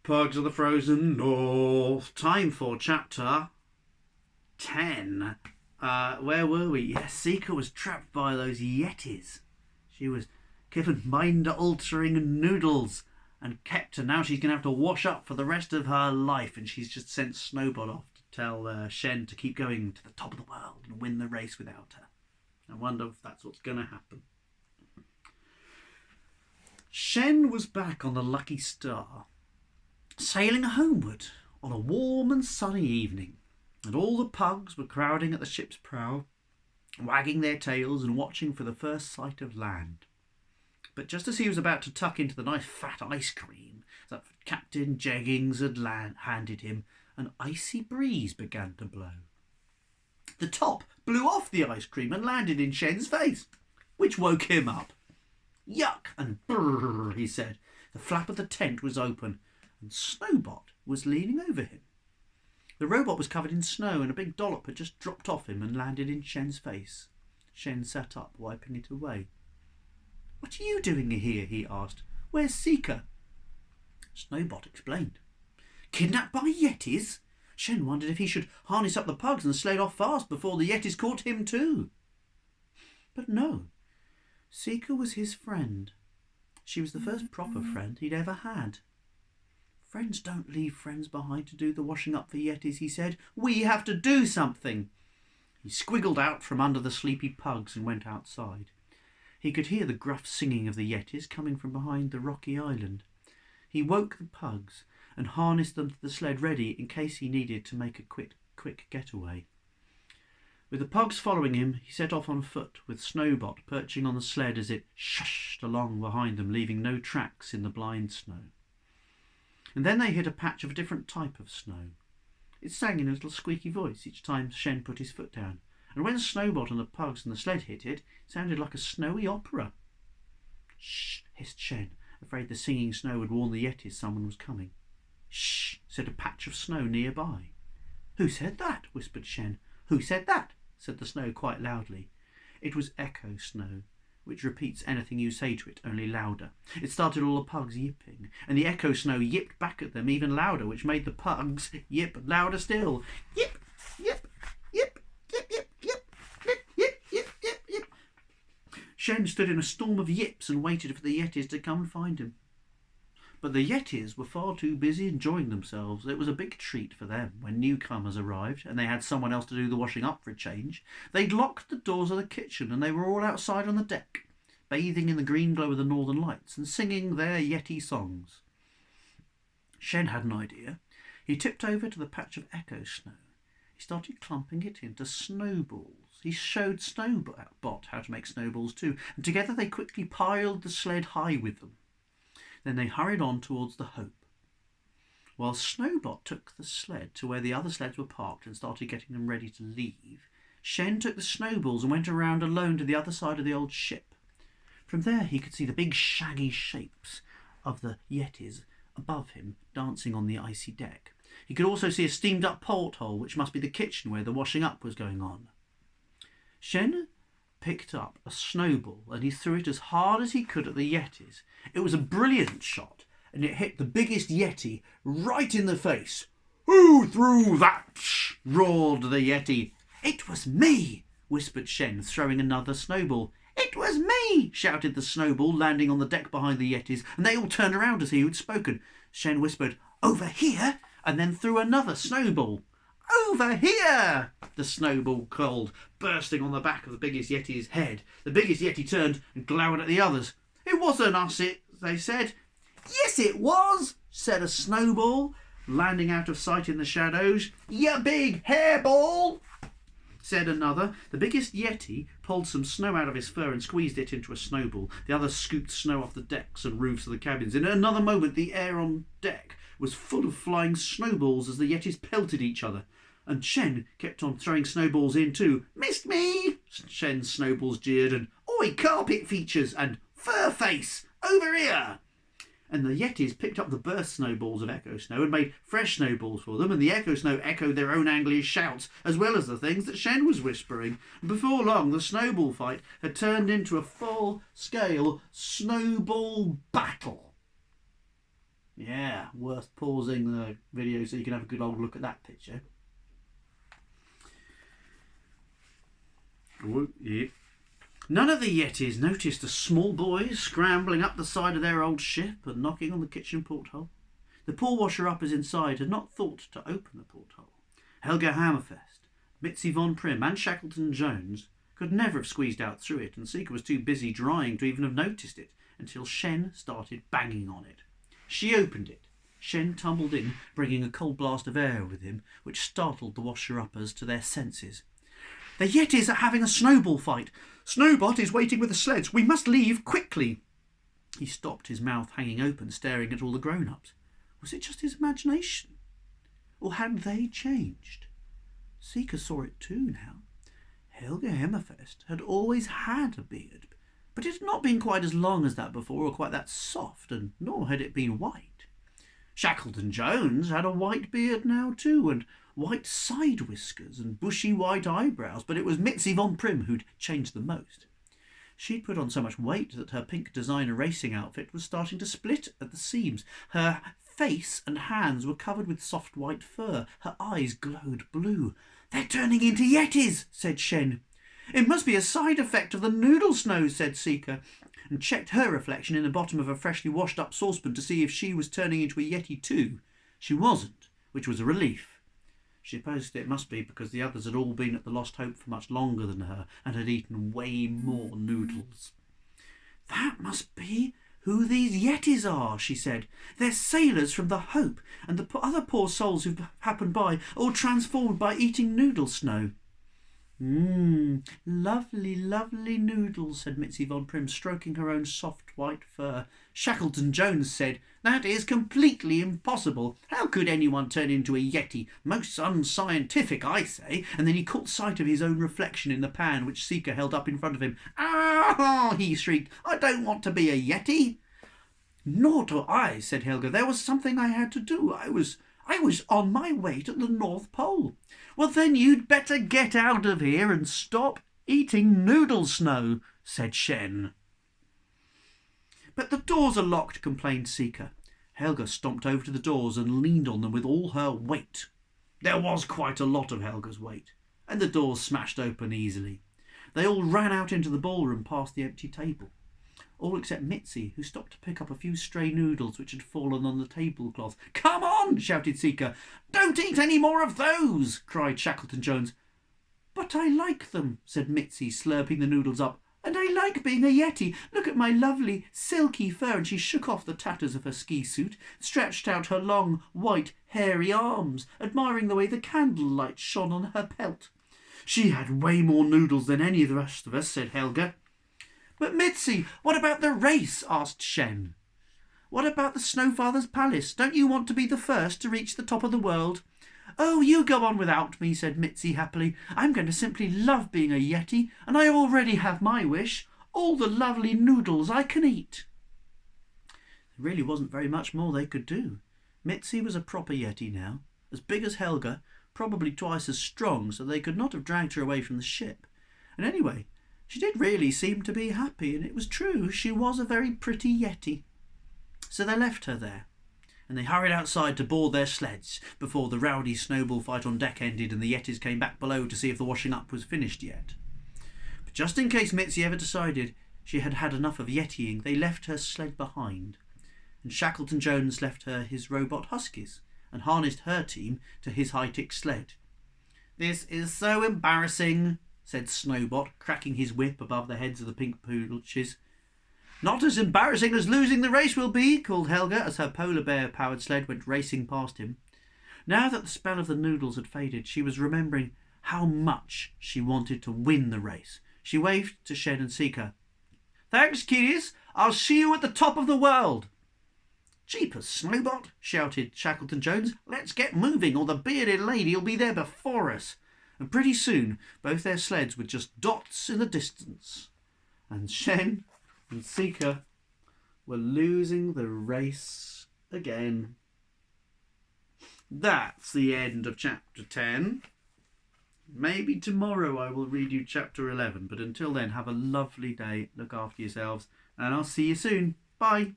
Pugs of the Frozen North. Time for chapter 10. Where were we? Yes, Sika was trapped by those Yetis. She was given mind-altering noodles and kept, and now she's going to have to wash up for the rest of her life. And she's just sent SNOBOT off to tell Shen to keep going to the top of the world and win the race without her. I wonder if that's what's going to happen. Shen was back on the Lucky Star, sailing homeward on a warm and sunny evening, and all the pugs were crowding at the ship's prow, wagging their tails and watching for the first sight of land. But just as he was about to tuck into the nice fat ice cream that Captain Jeggings had handed him, an icy breeze began to blow. The top blew off the ice cream and landed in Shen's face, which woke him up. "Yuck and brrr," he said. The flap of the tent was open, and SNOBOT was leaning over him. The robot was covered in snow, and a big dollop had just dropped off him and landed in Shen's face. Shen sat up, wiping it away. "What are you doing here?" he asked. "Where's Sika?" SNOBOT explained. "Kidnapped by Yetis?" Shen wondered if he should harness up the pugs and sled off fast before the Yetis caught him too. But no, Sika was his friend. She was the first proper friend he'd ever had. "Friends don't leave friends behind to do the washing up for Yetis," he said. "We have to do something." He squiggled out from under the sleepy pugs and went outside. He could hear the gruff singing of the Yetis coming from behind the rocky island. He woke the pugs and harnessed them to the sled ready in case he needed to make a quick getaway. With the pugs following him, he set off on foot, with SNOBOT perching on the sled as it shushed along behind them, leaving no tracks in the blind snow. And then they hit a patch of a different type of snow. It sang in a little squeaky voice each time Shen put his foot down, and when SNOBOT and the pugs and the sled hit it, it sounded like a snowy opera. "Shh," hissed Shen, afraid the singing snow would warn the Yetis someone was coming. "Shh," said a patch of snow nearby. "Who said that?" whispered Shen. "Who said that?" said the snow quite loudly. It was echo snow, which repeats anything you say to it, only louder. It started all the pugs yipping, and the echo snow yipped back at them even louder, which made the pugs yip louder still. Yip, yip, yip, yip, yip, yip, yip, yip, yip, yip, yip. Shen stood in a storm of yips and waited for the Yetis to come and find him. But the Yetis were far too busy enjoying themselves. It was a big treat for them when newcomers arrived and they had someone else to do the washing up for a change. They'd locked the doors of the kitchen and they were all outside on the deck, bathing in the green glow of the northern lights and singing their Yeti songs. Shen had an idea. He tipped over to the patch of echo snow. He started clumping it into snowballs. He showed SNOBOT how to make snowballs too, and together they quickly piled the sled high with them. Then they hurried on towards the Hope, while SNOBOT took the sled to where the other sleds were parked and started getting them ready to leave. Shen took the snowballs and went around alone to the other side of the old ship. From there he could see the big shaggy shapes of the Yetis above him dancing on the icy deck. He could also see a steamed up porthole, which must be the kitchen where the washing up was going on. Shen picked up a snowball and he threw it as hard as he could at the Yetis. It was a brilliant shot, and it hit the biggest Yeti right in the face. "Who threw that?" roared the Yeti. "It was me," whispered Shen, throwing another snowball. "It was me," shouted the snowball, landing on the deck behind the Yetis, and they all turned around as he had spoken. Shen whispered, "Over here," and then threw another snowball. "Over here," the snowball called, bursting on the back of the biggest Yeti's head. The biggest Yeti turned and glowered at the others. "It wasn't us, they said. "Yes, it was," said a snowball, landing out of sight in the shadows. "You big hairball," said another. The biggest Yeti pulled some snow out of his fur and squeezed it into a snowball. The others scooped snow off the decks and roofs of the cabins. In another moment, the air on deck was full of flying snowballs as the Yetis pelted each other. And Shen kept on throwing snowballs in too. "Missed me," Shen's snowballs jeered, and "Oi, carpet features," and "Fur face, over here." And the Yetis picked up the burst snowballs of echo snow and made fresh snowballs for them, and the echo snow echoed their own angry shouts, as well as the things that Shen was whispering. And before long, the snowball fight had turned into a full-scale snowball battle. Yeah, worth pausing the video so you can have a good old look at that picture. Yeah. None of the Yetis noticed a small boy scrambling up the side of their old ship and knocking on the kitchen porthole. The poor washer-uppers inside had not thought to open the porthole. Helga Hammerfest, Mitzi von Prim and Shackleton Jones could never have squeezed out through it, and Sika was too busy drying to even have noticed it until Shen started banging on it. She opened it. Shen tumbled in, bringing a cold blast of air with him, which startled the washer-uppers to their senses. "The Yetis are having a snowball fight. SNOBOT is waiting with the sleds. We must leave quickly." He stopped, his mouth hanging open, staring at all the grown-ups. Was it just his imagination? Or had they changed? Sika saw it too now. Helga Hammerfest had always had a beard, but it had not been quite as long as that before, or quite that soft, and nor had it been white. Shackleton Jones had a white beard now too, and white side whiskers and bushy white eyebrows, but it was Mitzi von Prim who'd changed the most. She'd put on so much weight that her pink designer racing outfit was starting to split at the seams. Her face and hands were covered with soft white fur. Her eyes glowed blue. "They're turning into Yetis," said Shen. "It must be a side effect of the noodle snow," said Sika, and checked her reflection in the bottom of a freshly washed up saucepan to see if she was turning into a Yeti too. She wasn't, which was a relief. She supposed it must be because the others had all been at the Lost Hope for much longer than her and had eaten way more noodles. "That must be who these Yetis are," she said. "They're sailors from the Hope, and the other poor souls who've happened by, all transformed by eating noodle snow." Lovely, lovely noodles," said Mitzi von Prim, stroking her own soft white fur. Shackleton Jones said, "That is completely impossible. How could anyone turn into a Yeti? Most unscientific, I say." And then he caught sight of his own reflection in the pan which Sika held up in front of him. "Ah!" he shrieked. "I don't want to be a Yeti." "Nor do I," said Helga. "There was something I had to do. I was on my way to the North Pole." "Well, then you'd better get out of here and stop eating noodle snow," said Shen. "But the doors are locked," complained Sika. Helga stomped over to the doors and leaned on them with all her weight. There was quite a lot of Helga's weight, and the doors smashed open easily. They all ran out into the ballroom past the empty table. All except Mitzi, who stopped to pick up a few stray noodles which had fallen on the tablecloth. "Come on!" shouted Sika. "Don't eat any more of those!" cried Shackleton Jones. "But I like them," said Mitzi, slurping the noodles up. "And I like being a Yeti. Look at my lovely silky fur." And she shook off the tatters of her ski suit, stretched out her long, white, hairy arms, admiring the way the candlelight shone on her pelt. "She had way more noodles than any of the rest of us," said Helga. "But Mitzi, what about the race?" asked Shen. "What about the Snowfather's palace? Don't you want to be the first to reach the top of the world?" "Oh, you go on without me," said Mitzi happily. "I'm going to simply love being a Yeti, and I already have my wish. All the lovely noodles I can eat." There really wasn't very much more they could do. Mitzi was a proper Yeti now, as big as Helga, probably twice as strong, so they could not have dragged her away from the ship. And anyway, she did really seem to be happy, and it was true, she was a very pretty Yeti. So they left her there, and they hurried outside to board their sleds before the rowdy snowball fight on deck ended and the Yetis came back below to see if the washing up was finished yet. But just in case Mitzi ever decided she had had enough of Yetiing, they left her sled behind, and Shackleton Jones left her his robot huskies and harnessed her team to his high-tech sled. "This is so embarrassing," said SNOBOT, cracking his whip above the heads of the pink pooches. "Not as embarrassing as losing the race will be," called Helga as her polar bear-powered sled went racing past him. Now that the spell of the noodles had faded, she was remembering how much she wanted to win the race. She waved to Shen and Sika. "Thanks, kiddies. I'll see you at the top of the world." "Jeepers, SNOBOT," shouted Shackleton Jones. "Let's get moving, or the bearded lady'll be there before us." And pretty soon both their sleds were just dots in the distance, and Shen and Sika were losing the race again. That's the end of chapter 10. Maybe tomorrow I will read you chapter 11, but until then, have a lovely day, look after yourselves, and I'll see you soon. Bye.